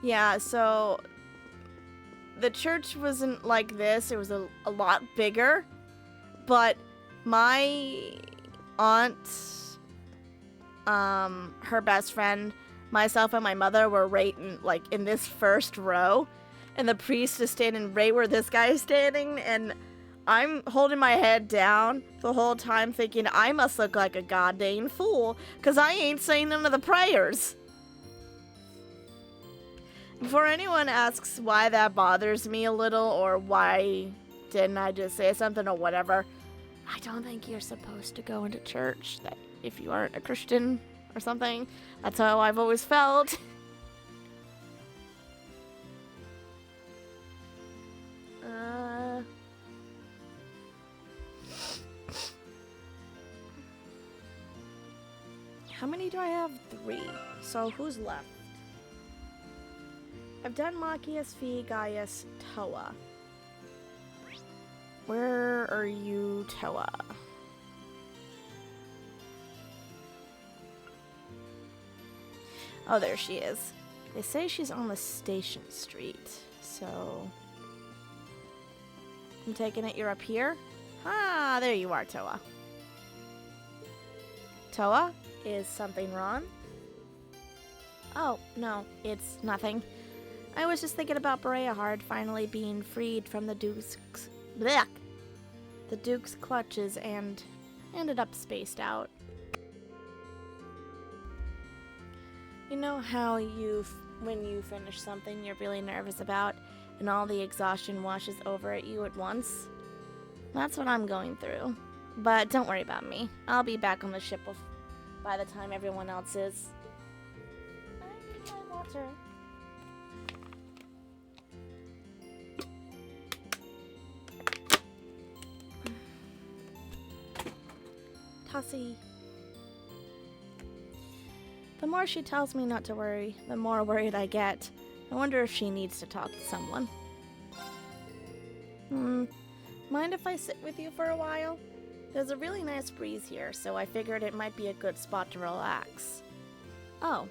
Yeah, so the church wasn't like this. It was a lot bigger. But my aunt, her best friend, myself, and my mother were right in this first row. And the priest is standing right where this guy is standing. And I'm holding my head down the whole time thinking I must look like a goddamn fool because I ain't saying none of the prayers. Before anyone asks why that bothers me a little or why didn't I just say something or whatever, I don't think you're supposed to go into church that if you aren't a Christian or something. That's how I've always felt. How many do I have? 3. So who's left? I've done Machias, Phi, Gaius, Toa. Where are you, Toa? Oh, there she is. They say she's on the Station Street, so... I'm taking it you're up here? Ah, there you are, Toa. Toa? Is something wrong? Oh, no, it's nothing. I was just thinking about Breahard finally being freed from the Duke's clutches and ended up spaced out. You know how when you finish something you're really nervous about and all the exhaustion washes over at you at once? That's what I'm going through. But don't worry about me. I'll be back on the ship by the time everyone else is. I need my water. Tossie. The more she tells me not to worry, the more worried I get. I wonder if she needs to talk to someone. Mind if I sit with you for a while? There's a really nice breeze here, so I figured it might be a good spot to relax. Oh,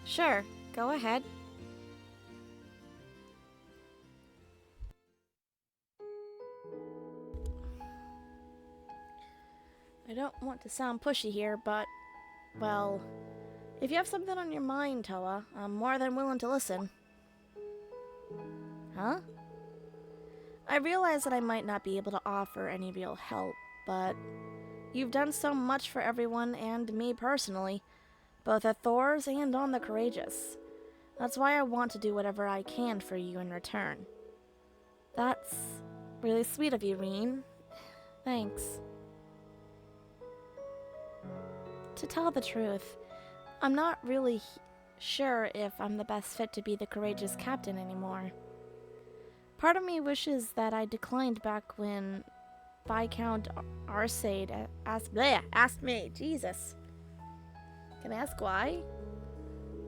sure, go ahead. I don't want to sound pushy here, but, well, if you have something on your mind, Toa, I'm more than willing to listen. Huh? I realize that I might not be able to offer any real help, but you've done so much for everyone and me personally, both at Thor's and on the Courageous. That's why I want to do whatever I can for you in return. That's really sweet of you, Rean. Thanks. To tell the truth, I'm not really sure if I'm the best fit to be the Courageous captain anymore. Part of me wishes that I declined back when Viscount Arcade asked me. Jesus. Can I ask why?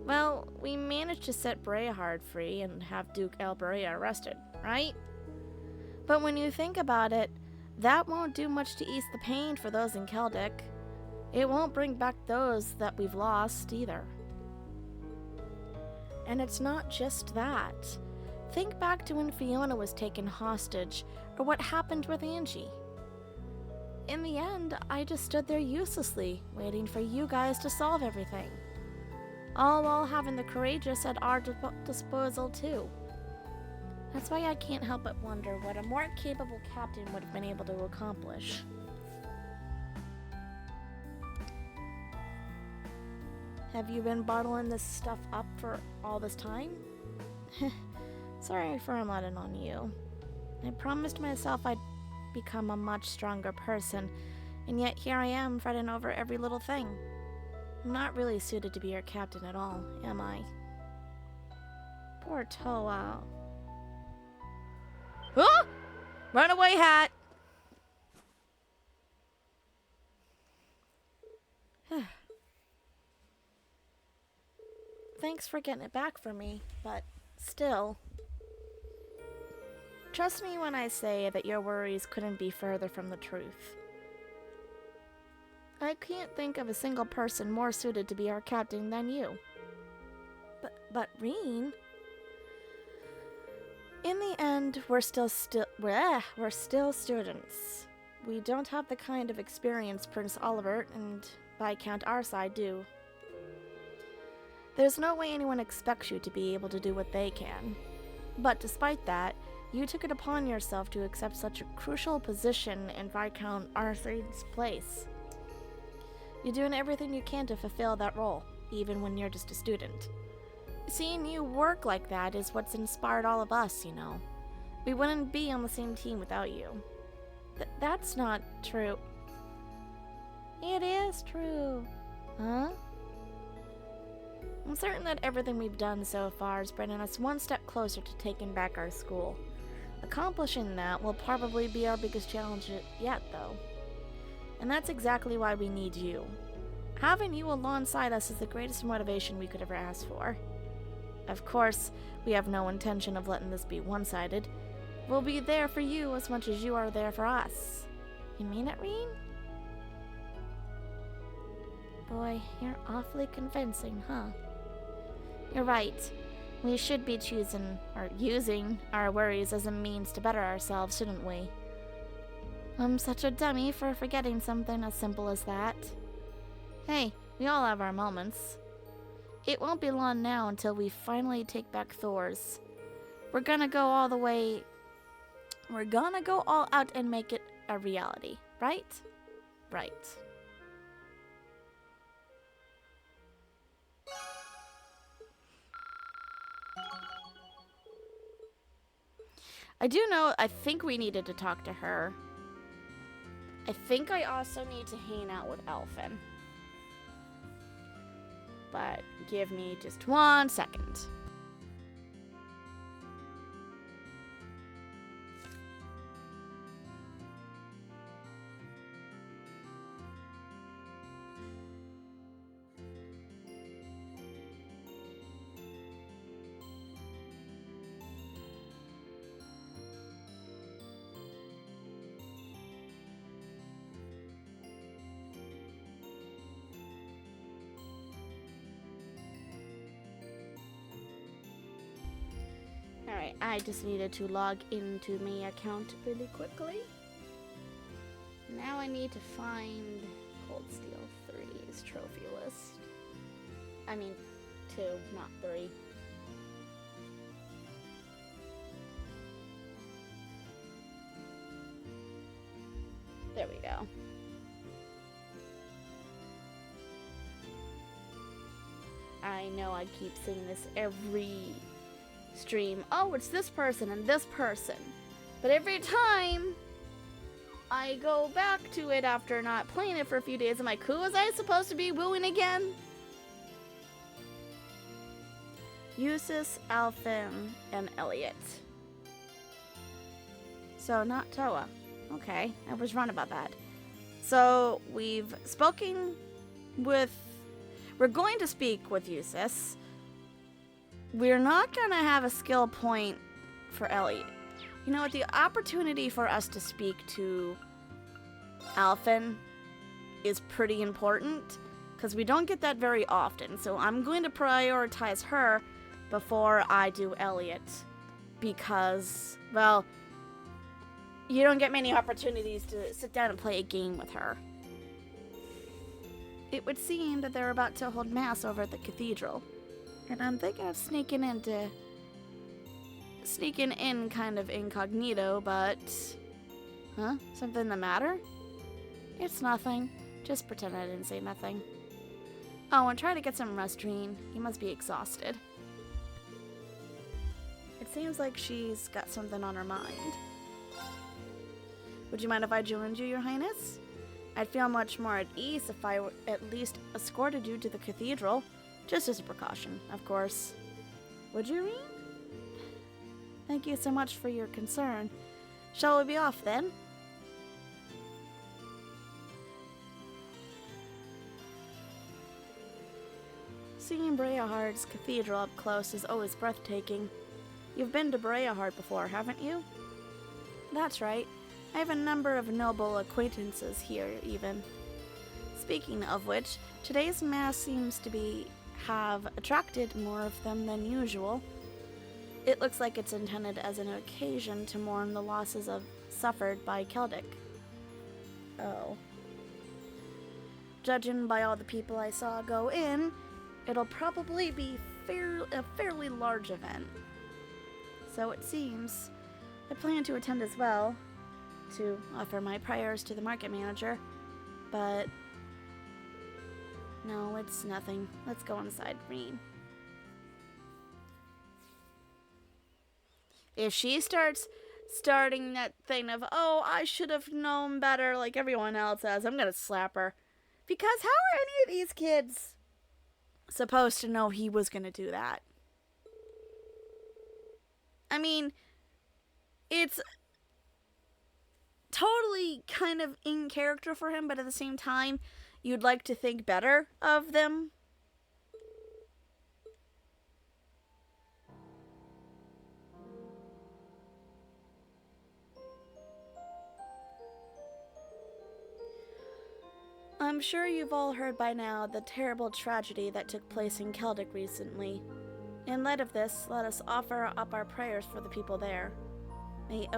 Well, we managed to set Breahard free and have Duke Elberia arrested, right? But when you think about it, that won't do much to ease the pain for those in Celdic. It won't bring back those that we've lost either. And it's not just that. Think back to when Fiona was taken hostage, or what happened with Angie. In the end, I just stood there uselessly, waiting for you guys to solve everything. All while having the Courageous at our disposal too. That's why I can't help but wonder what a more capable captain would have been able to accomplish. Have you been bottling this stuff up for all this time? Sorry for letting on you. I promised myself I'd become a much stronger person, and yet here I am fretting over every little thing. I'm not really suited to be your captain at all, am I? Poor Toa. Oh! Runaway hat! Thanks for getting it back for me, but still. Trust me when I say that your worries couldn't be further from the truth. I can't think of a single person more suited to be our captain than you. But Rean, In the end, we're still students. We don't have the kind of experience Prince Oliver and Viscount our side do. There's no way anyone expects you to be able to do what they can. But despite that, you took it upon yourself to accept such a crucial position in Viscount Arthur's place. You're doing everything you can to fulfill that role, even when you're just a student. Seeing you work like that is what's inspired all of us, you know. We wouldn't be on the same team without you. That's not true. It is true. Huh? I'm certain that everything we've done so far is bringing us one step closer to taking back our school. Accomplishing that will probably be our biggest challenge yet, though. And that's exactly why we need you. Having you alongside us is the greatest motivation we could ever ask for. Of course, we have no intention of letting this be one-sided. We'll be there for you as much as you are there for us. You mean it, Rean? Boy, you're awfully convincing, huh? You're right. We should be choosing, or using, our worries as a means to better ourselves, shouldn't we? I'm such a dummy for forgetting something as simple as that. Hey, we all have our moments. It won't be long now until we finally take back Thor's. We're gonna go all out and make it a reality, right? Right. I think we needed to talk to her. I think I also need to hang out with Alfin. But give me just 1 second. Alright, I just needed to log into my account really quickly. Now I need to find Cold Steel 3's trophy list. I mean, 2, not 3. There we go. I know I keep saying this every stream. Oh, it's this person and this person. But every time I go back to it after not playing it for a few days, I'm like, who was I supposed to be wooing again? Jusis, Alfin, and Elliot. So not Toa. Okay, I was wrong about that. So we've spoken with... We're going to speak with Jusis. We're not going to have a skill point for Elliot. You know what? The opportunity for us to speak to Alfin is pretty important because we don't get that very often. So I'm going to prioritize her before I do Elliot because, well, you don't get many opportunities to sit down and play a game with her. It would seem that they're about to hold mass over at the cathedral. And I'm thinking of sneaking in kind of incognito, but... Huh? Something the matter? It's nothing. Just pretend I didn't say nothing. Oh, and try to get some rest, Rean. You must be exhausted. It seems like she's got something on her mind. Would you mind if I joined you, Your Highness? I'd feel much more at ease if I at least escorted you to the cathedral. Just as a precaution, of course. Would you, Rean? Thank you so much for your concern. Shall we be off, then? Seeing Breahard's cathedral up close is always breathtaking. You've been to Breahard before, haven't you? That's right. I have a number of noble acquaintances here, even. Speaking of which, today's mass seems to have attracted more of them than usual. It looks like it's intended as an occasion to mourn the losses suffered by Celdic. Oh. Judging by all the people I saw go in, it'll probably be a fairly large event. So it seems. I plan to attend as well, to offer my prayers to the market manager, but no, it's nothing. Let's go inside, Rean. If she starting that thing of, oh, I should have known better like everyone else has, I'm gonna slap her. Because how are any of these kids supposed to know he was gonna do that? I mean, it's totally kind of in character for him, but at the same time, you'd like to think better of them. I'm sure you've all heard by now the terrible tragedy that took place in Celdic recently. In light of this, let us offer up our prayers for the people there. May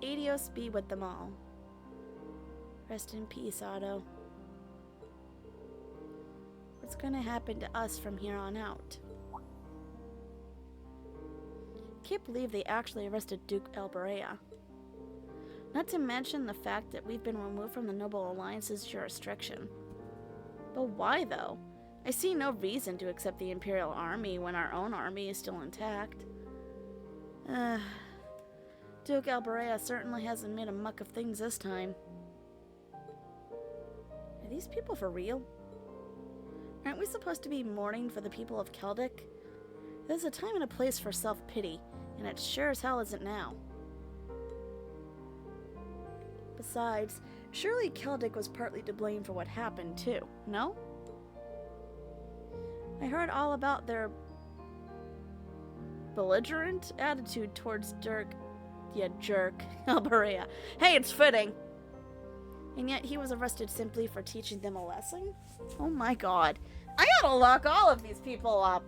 Adios be with them all. Rest in peace, Otto. What's gonna happen to us from here on out? Can't believe they actually arrested Duke Alberea. Not to mention the fact that we've been removed from the Noble Alliance's jurisdiction. But why, though? I see no reason to accept the Imperial Army when our own army is still intact. Duke Alberea certainly hasn't made a muck of things this time. Are these people for real? Aren't we supposed to be mourning for the people of Celdic? There's a time and a place for self-pity, and it sure as hell isn't now. Besides, surely Celdic was partly to blame for what happened, too, no? I heard all about their belligerent attitude towards jerk Alberea. Hey, it's fitting! And yet he was arrested simply for teaching them a lesson? Oh my god. I gotta lock all of these people up!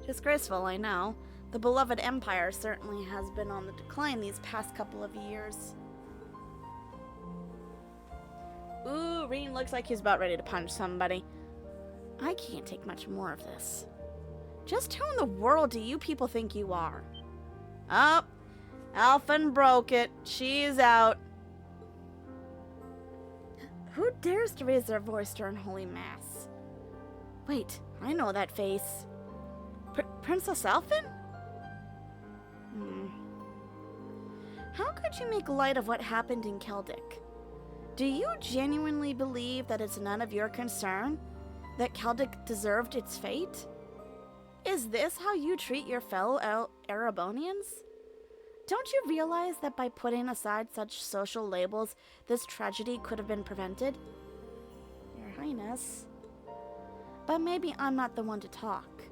Disgraceful, I know. The beloved empire certainly has been on the decline these past couple of years. Ooh, Rean looks like he's about ready to punch somebody. I can't take much more of this. Just who in the world do you people think you are? Oh, Alfin broke it. She's out. Who dares to raise their voice during Holy Mass? Wait, I know that face. Princess Alfin? How could you make light of what happened in Celdic? Do you genuinely believe that it's none of your concern? That Celdic deserved its fate? Is this how you treat your fellow Erebonians? Don't you realize that by putting aside such social labels, this tragedy could have been prevented? Your Highness. But maybe I'm not the one to talk.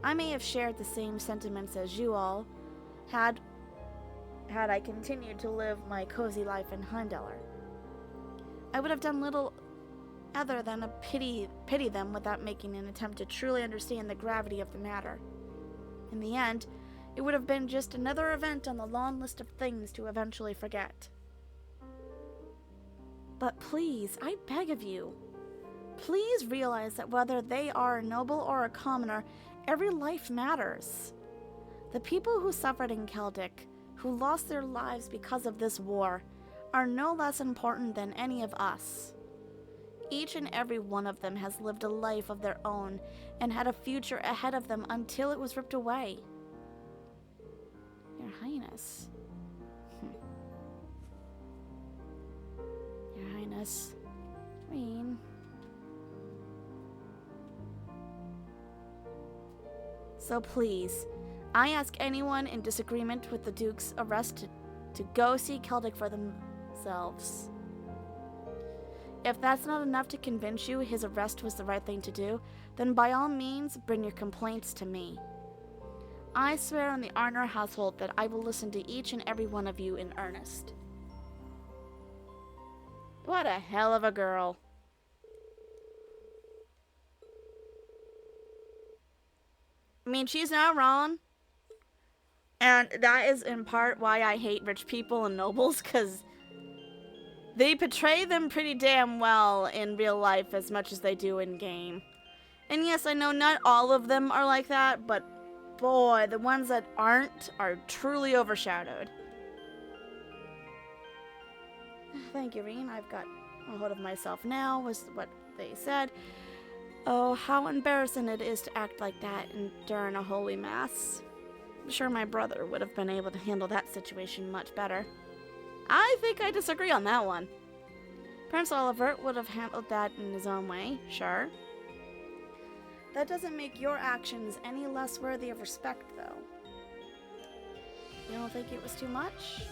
I may have shared the same sentiments as you all had I continued to live my cozy life in Heimdallr. I would have done little other than pity them without making an attempt to truly understand the gravity of the matter. In the end, it would have been just another event on the long list of things to eventually forget. But please, I beg of you, please realize that whether they are a noble or a commoner, every life matters. The people who suffered in Celdic, who lost their lives because of this war, are no less important than any of us. Each and every one of them has lived a life of their own and had a future ahead of them until it was ripped away. Your Highness. Your Highness. Rean. So please, I ask anyone in disagreement with the Duke's arrest to go see Celdic for themselves. If that's not enough to convince you his arrest was the right thing to do, then by all means, bring your complaints to me. I swear on the Arner household that I will listen to each and every one of you in earnest. What a hell of a girl. mean, she's not wrong. And that is in part why I hate rich people and nobles, because they portray them pretty damn well in real life as much as they do in game. And yes, I know not all of them are like that, but boy, the ones that aren't are truly overshadowed. Thank you, Rean. I've got a hold of myself now, was what they said. Oh, how embarrassing it is to act like that during a holy mass. I'm sure my brother would have been able to handle that situation much better. I think I disagree on that one. Prince Oliver would have handled that in his own way, sure. That doesn't make your actions any less worthy of respect, though. You don't think it was too much?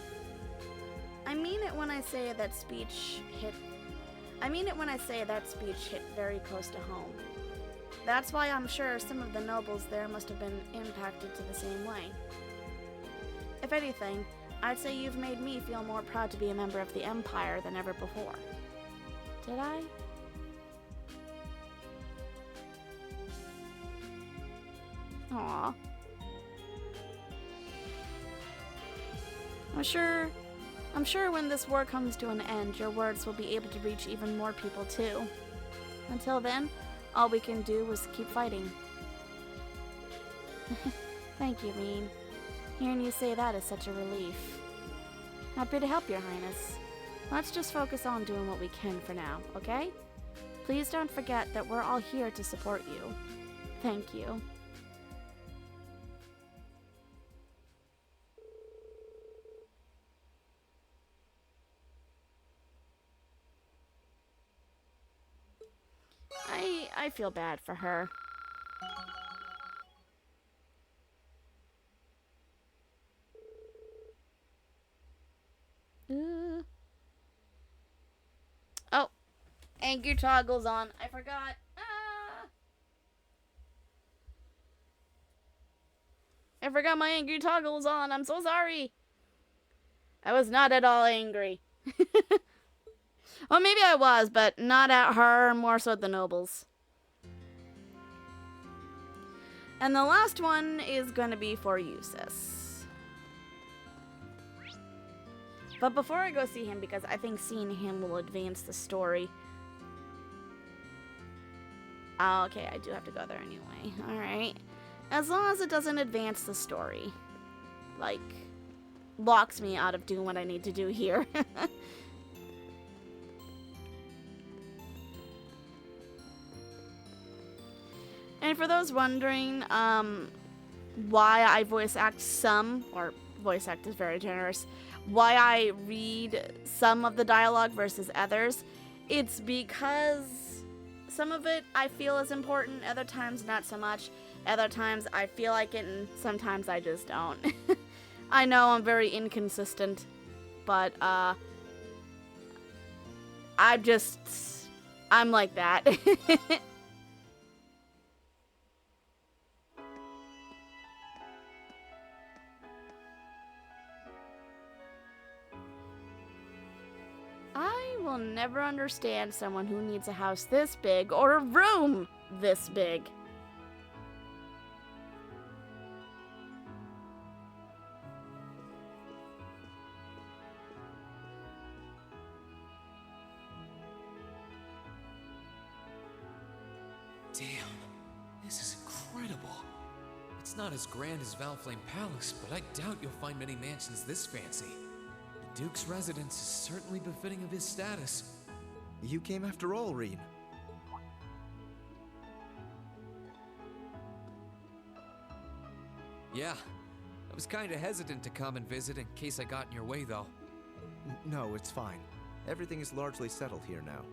I mean it when I say that speech hit very close to home. That's why I'm sure some of the nobles there must have been impacted to the same way. If anything, I'd say you've made me feel more proud to be a member of the Empire than ever before. Did I? Aww. I'm sure when this war comes to an end, your words will be able to reach even more people too. Until then, all we can do is keep fighting. Thank you, Rean. Hearing you say that is such a relief. Happy to help, Your Highness. Let's just focus on doing what we can for now, okay? Please don't forget that we're all here to support you. Thank you. I feel bad for her. Oh, anchor toggle's on. I forgot. I forgot my angry toggle was on. I'm so sorry. I was not at all angry. Well, maybe I was, but not at her, more so at the nobles. And the last one is going to be for Jusis. But before I go see him, because I think seeing him will advance the story. Oh, okay, I do have to go there anyway. Alright. As long as it doesn't advance the story. Like, locks me out of doing what I need to do here. And for those wondering why I voice act some, or voice act is very generous, why I read some of the dialogue versus others, it's because some of it I feel is important, other times not so much, other times I feel like it, and sometimes I just don't. I know I'm very inconsistent, but I'm like that. I will never understand someone who needs a house this big or a room this big. Damn, this is incredible. It's not as grand as Valflame Palace, but I doubt you'll find many mansions this fancy. The Duke's residence is certainly befitting of his status. You came after all, Rean. Yeah, I was kinda hesitant to come and visit in case I got in your way, though. No, it's fine. Everything is largely settled here now.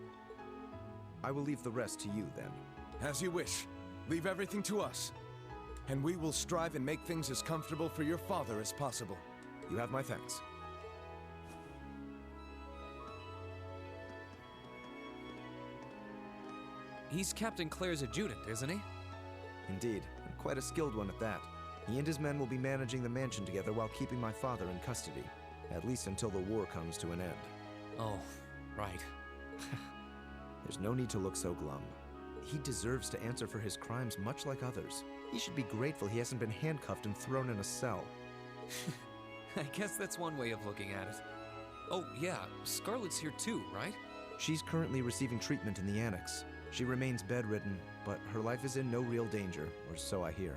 I will leave the rest to you, then. As you wish. Leave everything to us. And we will strive and make things as comfortable for your father as possible. You have my thanks. He's Captain Claire's adjutant, isn't he? Indeed, and quite a skilled one at that. He and his men will be managing the mansion together while keeping my father in custody. At least until the war comes to an end. Oh, right. There's no need to look so glum. He deserves to answer for his crimes much like others. He should be grateful he hasn't been handcuffed and thrown in a cell. I guess that's one way of looking at it. Oh, yeah, Scarlet's here too, right? She's currently receiving treatment in the annex. She remains bedridden, but her life is in no real danger, or so I hear.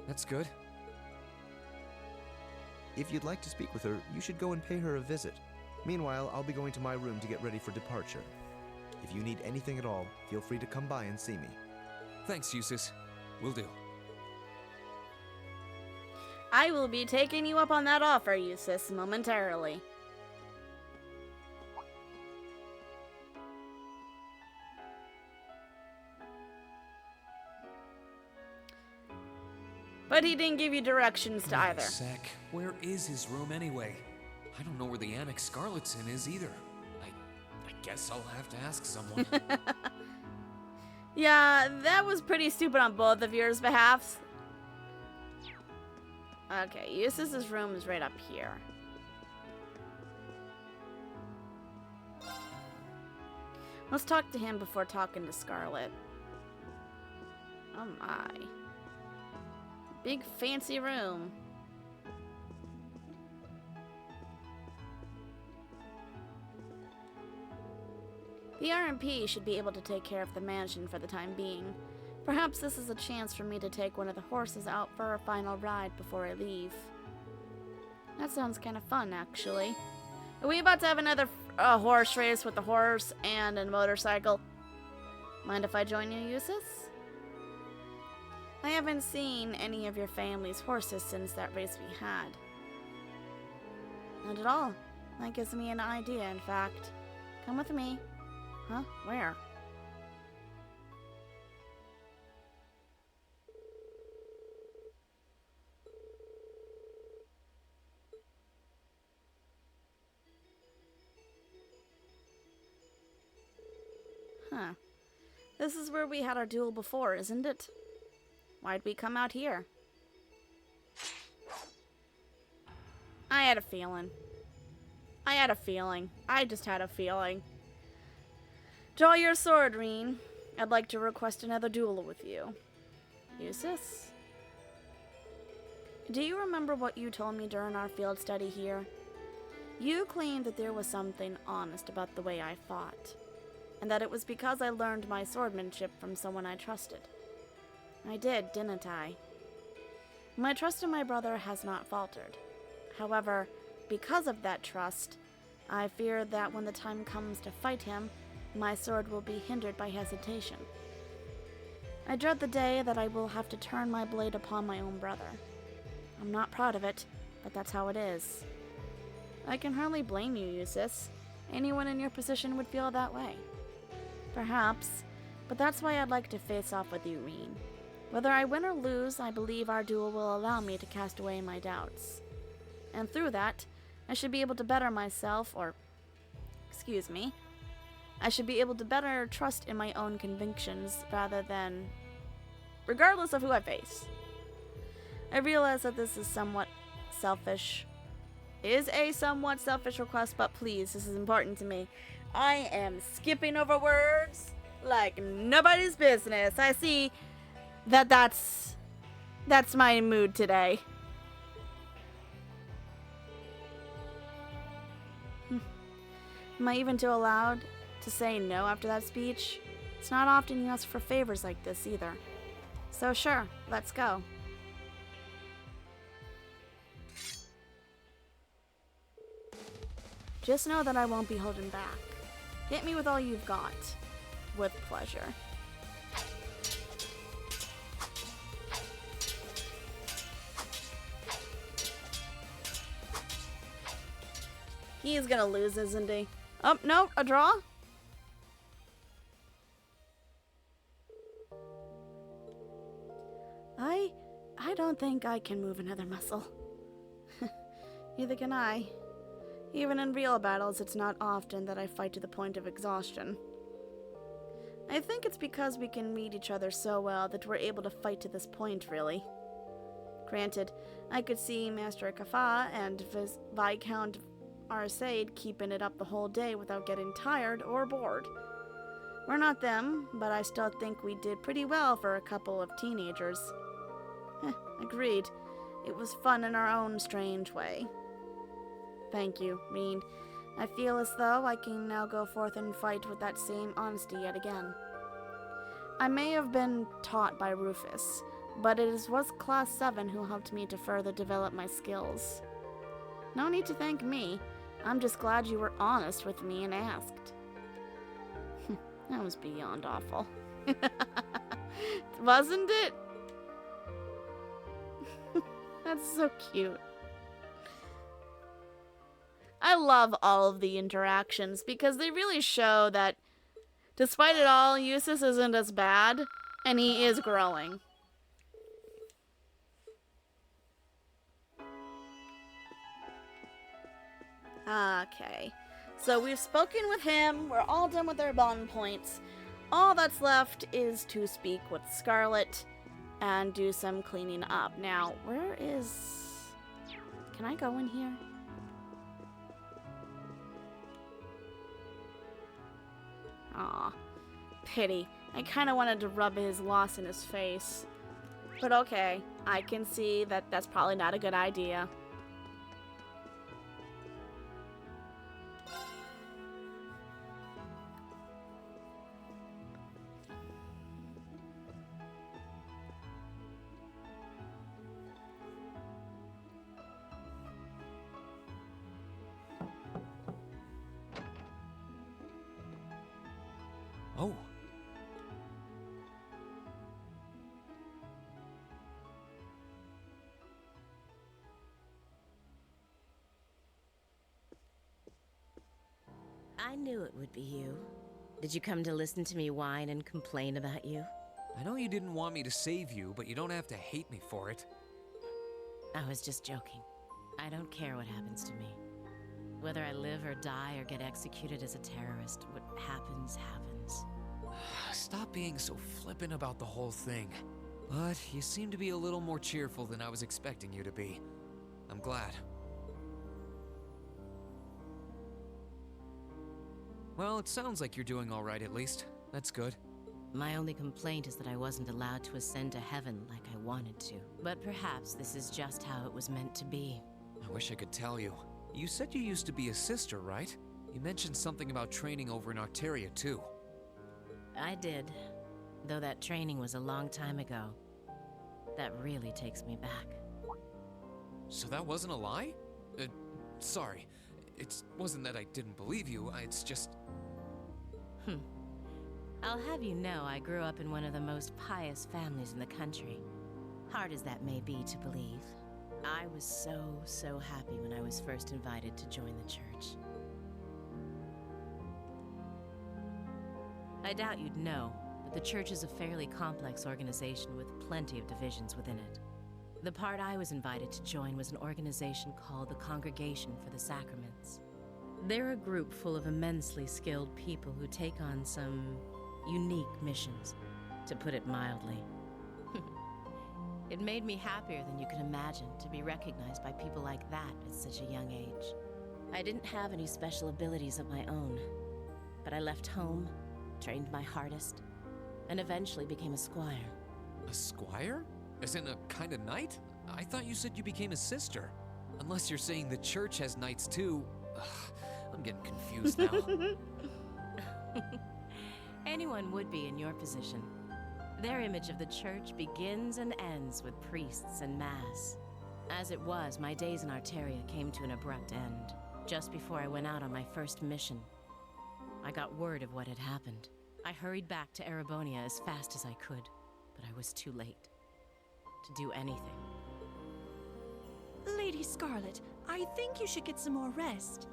That's good. If you'd like to speak with her, you should go and pay her a visit. Meanwhile, I'll be going to my room to get ready for departure. If you need anything at all, feel free to come by and see me. Thanks, Jusis. Will do. I will be taking you up on that offer, Jusis, momentarily. But he didn't give you directions to either. Sec, where is his room anyway? I don't know where the annex Scarlet's in is either. I guess I'll have to ask someone. Yeah, that was pretty stupid on both of yours behalfs. Okay, Jusis' room is right up here. Let's talk to him before talking to Scarlet. Oh my. Big fancy room. The RMP should be able to take care of the mansion for the time being. Perhaps this is a chance for me to take one of the horses out for a final ride before I leave. That sounds kind of fun, actually. Are we about to have another horse race with a horse and a motorcycle? Mind if I join you, Jusis? I haven't seen any of your family's horses since that race we had. Not at all. That gives me an idea, in fact. Come with me. Huh? Where? Huh. This is where we had our duel before, isn't it? Why'd we come out here? I had a feeling. I just had a feeling. Draw your sword, Rean. I'd like to request another duel with you. Jusis? Do you remember what you told me during our field study here? You claimed that there was something honest about the way I fought, and that it was because I learned my swordsmanship from someone I trusted. I did, didn't I? My trust in my brother has not faltered. However, because of that trust, I fear that when the time comes to fight him, my sword will be hindered by hesitation. I dread the day that I will have to turn my blade upon my own brother. I'm not proud of it, but that's how it is. I can hardly blame you, Jusis. Anyone in your position would feel that way. Perhaps, but that's why I'd like to face off with you, Rean. Whether I win or lose, I believe our duel will allow me to cast away my doubts. And through that, I should be able to better myself, I should be able to better trust in my own convictions regardless of who I face. I realize that this is a somewhat selfish request, but please, this is important to me. I am skipping over words like nobody's business. I see that's my mood today. Am I even too allowed to say no after that speech? It's not often you ask for favors like this either. So sure, let's go. Just know that I won't be holding back. Hit me with all you've got. With pleasure. He's gonna lose, isn't he? Oh, no, a draw? I don't think I can move another muscle. Neither can I. Even in real battles, it's not often that I fight to the point of exhaustion. I think it's because we can read each other so well that we're able to fight to this point, really. Granted, I could see Master Kafa and Viscount Arsaid keeping it up the whole day without getting tired or bored. We're not them, but I still think we did pretty well for a couple of teenagers. Agreed. It was fun in our own strange way. Thank you, Rean. I feel as though I can now go forth and fight with that same honesty yet again. I may have been taught by Rufus, but it was Class VII who helped me to further develop my skills. No need to thank me. I'm just glad you were honest with me and asked. That was beyond awful. Wasn't it? That's so cute. I love all of the interactions because they really show that despite it all, Jusis isn't as bad, and he is growing. Okay, so we've spoken with him, we're all done with our bond points. All that's left is to speak with Scarlet and do some cleaning up. Now, where is... Can I go in here? Aw, pity. I kind of wanted to rub his loss in his face. But okay, I can see that that's probably not a good idea. Oh. I knew it would be you. Did you come to listen to me whine and complain about you? I know you didn't want me to save you, but you don't have to hate me for it. I was just joking. I don't care what happens to me. Whether I live or die or get executed as a terrorist, what happens, happens. Stop being so flippant about the whole thing. But you seem to be a little more cheerful than I was expecting you to be. I'm glad. Well, it sounds like you're doing all right at least. That's good. My only complaint is that I wasn't allowed to ascend to heaven like I wanted to. But perhaps this is just how it was meant to be. I wish I could tell you. You said you used to be a sister, right? You mentioned something about training over in Arteria, too. I did, though that training was a long time ago. That really takes me back. So that wasn't a lie? Sorry. It wasn't that I didn't believe you, it's just... I'll have you know I grew up in one of the most pious families in the country. Hard as that may be to believe. I was so happy when I was first invited to join the church. I doubt you'd know, but the church is a fairly complex organization with plenty of divisions within it. The part I was invited to join was an organization called the Congregation for the Sacraments. They're a group full of immensely skilled people who take on some unique missions, to put it mildly. It made me happier than you can imagine to be recognized by people like that at such a young age. I didn't have any special abilities of my own, but I left home, trained my hardest, and eventually became a squire. A squire? As in a kind of knight? I thought you said you became a sister. Unless you're saying the church has knights too. Ugh, I'm getting confused now. Anyone would be in your position. Their image of the church begins and ends with priests and mass. As it was, my days in Arteria came to an abrupt end, just before I went out on my first mission. I got word of what had happened. I hurried back to Erebonia as fast as I could, but I was too late to do anything. Lady Scarlet, I think you should get some more rest.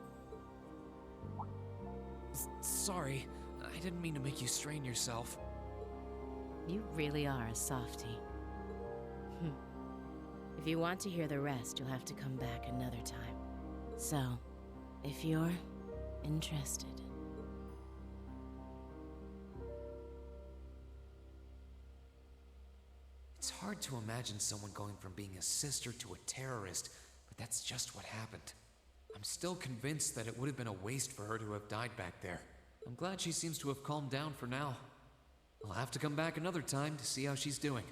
Sorry, I didn't mean to make you strain yourself. You really are a softie. If you want to hear the rest, you'll have to come back another time. So, if you're interested. It's hard to imagine someone going from being a sister to a terrorist, but that's just what happened. I'm still convinced that it would have been a waste for her to have died back there. I'm glad she seems to have calmed down for now. I'll have to come back another time to see how she's doing.